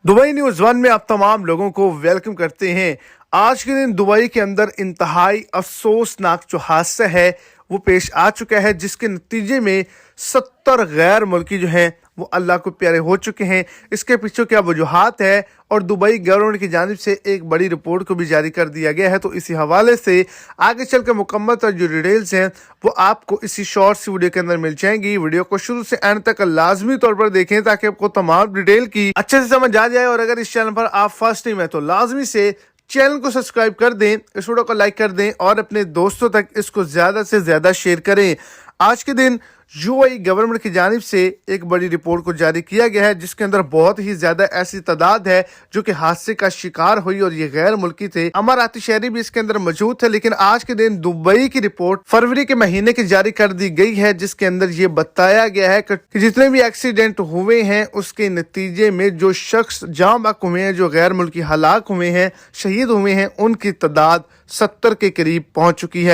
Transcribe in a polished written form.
Dubai news one में आप तमाम लोगों को वेलकम करते हैं। आज के दिन दुबई के अंदर इंतहाई अफसोसनाक जो हादसा है वो पेश आ चुका है, जिसके नतीजे में 70 गैर मुल्की जो हैं वो अल्लाह को प्यारे हो चुके हैं। इसके पीछे क्या वजूहात है और दुबई गवर्नमेंट की जानिब से एक बड़ी रिपोर्ट को भी जारी कर दिया गया है, तो इसी हवाले से आगे चल के मुकम्मल तर जो डिटेल्स हैं वो आपको इसी शॉर्ट सी वीडियो के अंदर मिल जाएंगी। वीडियो को शुरू से एंड तक लाजमी तौर पर देखें ताकि आपको तमाम डिटेल की अच्छे से समझ आ जाए। और अगर इस चैनल पर आप फर्स्ट टाइम है तो लाजमी से चैनल को सब्सक्राइब कर दें, इस वीडियो को लाइक कर दें और अपने दोस्तों तक इसको ज्यादा से ज्यादा शेयर करें। आज के दिन यूएई गवर्नमेंट की जानिब से एक बड़ी रिपोर्ट को जारी किया गया है, जिसके अंदर बहुत ही ज्यादा ऐसी तादाद है जो कि हादसे का शिकार हुई और ये गैर मुल्की थे। अमाराती शहरी भी इसके अंदर मौजूद थे। लेकिन आज के दिन दुबई की रिपोर्ट फरवरी के महीने की जारी कर दी गई है, जिसके अंदर ये बताया गया है कि जितने भी एक्सीडेंट हुए हैं उसके नतीजे में जो शख्स जाँ बाक हुए हैं, जो गैर मुल्की हलाक हुए हैं, शहीद हुए हैं, उनकी तादाद 70 के करीब पहुंच चुकी है।